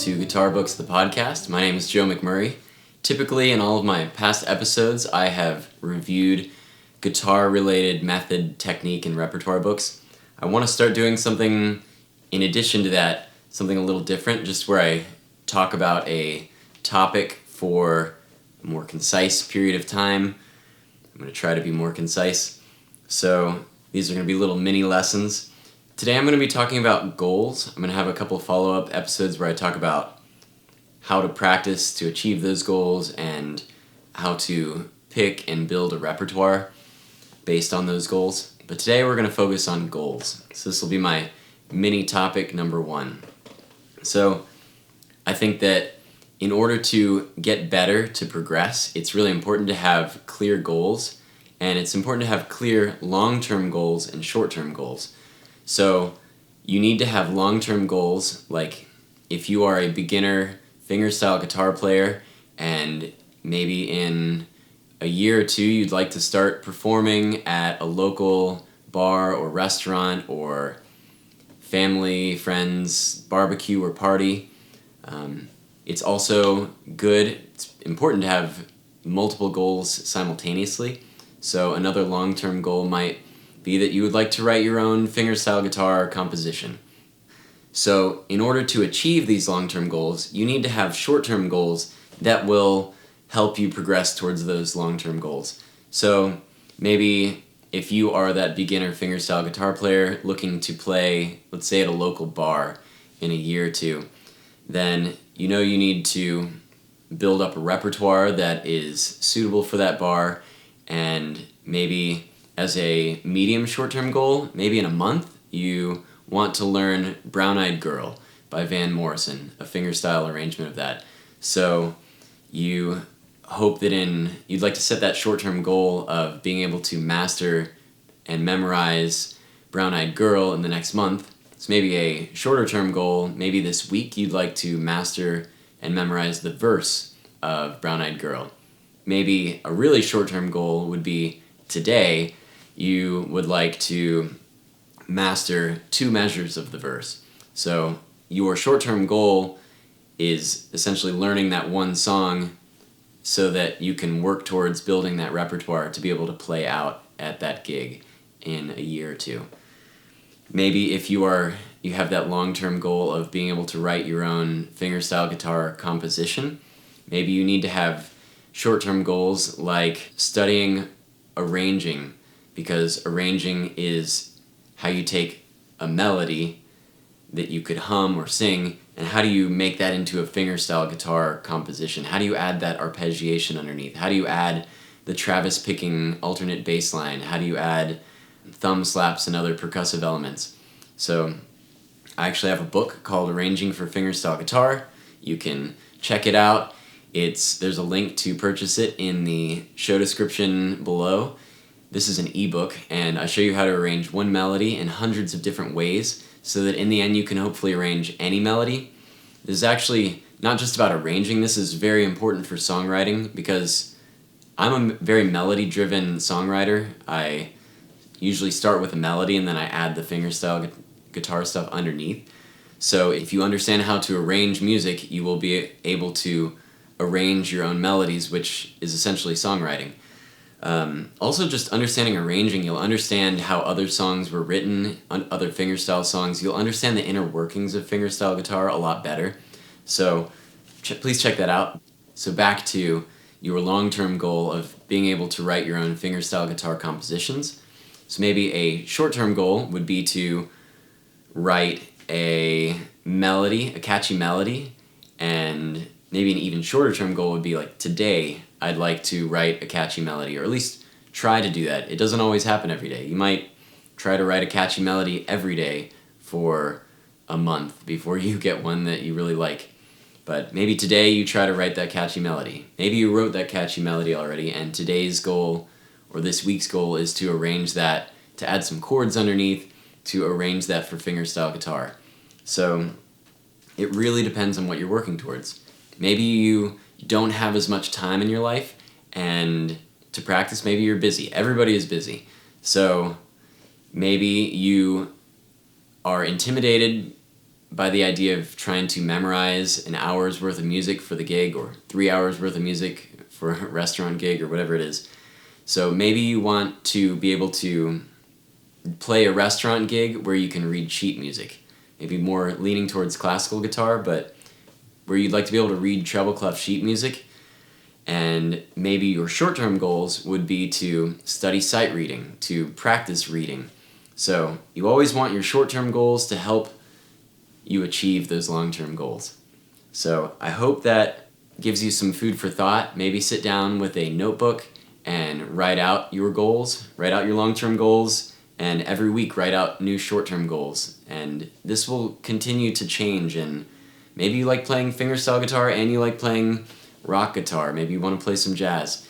to Guitar Books, the podcast. My name is Joe McMurray. Typically, in all of my past episodes, I have reviewed guitar-related method, technique, and repertoire books. I want to start doing something in addition to that, something a little different, just where I talk about a topic for a more concise period of time. I'm going to try to be more concise. So these are going to be little mini lessons. Today I'm going to be talking about goals. I'm going to have a couple follow-up episodes where I talk about how to practice to achieve those goals and how to pick and build a repertoire based on those goals. But today we're going to focus on goals. So this will be my mini topic number 1. So I think that in order to get better, to progress, it's really important to have clear goals, and it's important to have clear long-term goals and short-term goals. So you need to have long-term goals, like if you are a beginner fingerstyle guitar player and maybe in a year or two you'd like to start performing at a local bar or restaurant or family, friends, barbecue or party. It's also good, it's important to have multiple goals simultaneously. So another long-term goal might be that you would like to write your own fingerstyle guitar composition. So in order to achieve these long-term goals, you need to have short-term goals that will help you progress towards those long-term goals. So maybe if you are that beginner fingerstyle guitar player looking to play, let's say at a local bar in a year or two, then you know you need to build up a repertoire that is suitable for that bar, and maybe as a medium short-term goal, maybe in a month, you want to learn Brown Eyed Girl by Van Morrison, a fingerstyle arrangement of that. So you hope that you'd like to set that short-term goal of being able to master and memorize Brown Eyed Girl in the next month. So maybe a shorter-term goal, maybe this week you'd like to master and memorize the verse of Brown Eyed Girl. Maybe a really short-term goal would be today you would like to master 2 measures of the verse. So your short-term goal is essentially learning that one song so that you can work towards building that repertoire to be able to play out at that gig in a year or two. Maybe if you have that long-term goal of being able to write your own fingerstyle guitar composition, maybe you need to have short-term goals like studying arranging, because arranging is how you take a melody that you could hum or sing, and how do you make that into a fingerstyle guitar composition? How do you add that arpeggiation underneath? How do you add the Travis picking alternate bass line? How do you add thumb slaps and other percussive elements? So I actually have a book called Arranging for Fingerstyle Guitar. You can check it out. There's a link to purchase it in the show description below. This is an ebook, and I show you how to arrange one melody in hundreds of different ways so that in the end you can hopefully arrange any melody. This is actually not just about arranging. This is very important for songwriting because I'm a very melody-driven songwriter. I usually start with a melody and then I add the fingerstyle guitar stuff underneath. So if you understand how to arrange music, you will be able to arrange your own melodies, which is essentially songwriting. Also, just understanding arranging, you'll understand how other songs were written, other fingerstyle songs. You'll understand the inner workings of fingerstyle guitar a lot better. So please check that out. So back to your long-term goal of being able to write your own fingerstyle guitar compositions. So maybe a short-term goal would be to write a melody, a catchy melody, and maybe an even shorter-term goal would be like, today I'd like to write a catchy melody, or at least try to do that. It doesn't always happen every day. You might try to write a catchy melody every day for a month before you get one that you really like. But maybe today you try to write that catchy melody. Maybe you wrote that catchy melody already, and today's goal, or this week's goal, is to arrange that, to add some chords underneath, to arrange that for fingerstyle guitar. So it really depends on what you're working towards. Maybe you don't have as much time in your life and to practice. Maybe you're busy. Everybody is busy. So maybe you are intimidated by the idea of trying to memorize an hour's worth of music for the gig or 3 hours worth of music for a restaurant gig or whatever it is. So maybe you want to be able to play a restaurant gig where you can read sheet music. Maybe more leaning towards classical guitar, but where you'd like to be able to read treble clef sheet music. And maybe your short-term goals would be to study sight reading, to practice reading. So you always want your short-term goals to help you achieve those long-term goals. So I hope that gives you some food for thought. Maybe sit down with a notebook and write out your goals, write out your long-term goals, and every week write out new short-term goals. And this will continue to change, and maybe you like playing fingerstyle guitar and you like playing rock guitar. Maybe you want to play some jazz.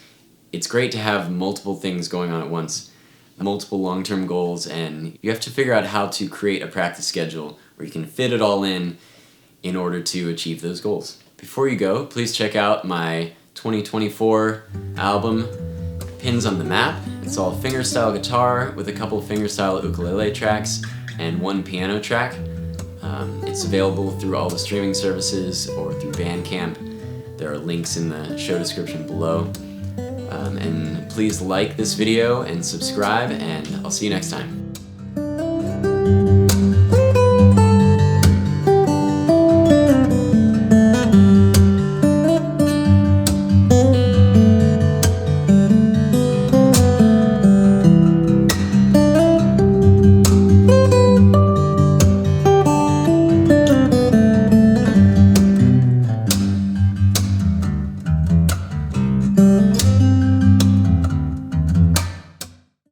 It's great to have multiple things going on at once, multiple long-term goals, and you have to figure out how to create a practice schedule where you can fit it all in order to achieve those goals. Before you go, please check out my 2024 album, Pins on the Map. It's all fingerstyle guitar with a couple fingerstyle ukulele tracks and one piano track. It's available through all the streaming services or through Bandcamp. There are links in the show description below. And please like this video and subscribe, and I'll see you next time.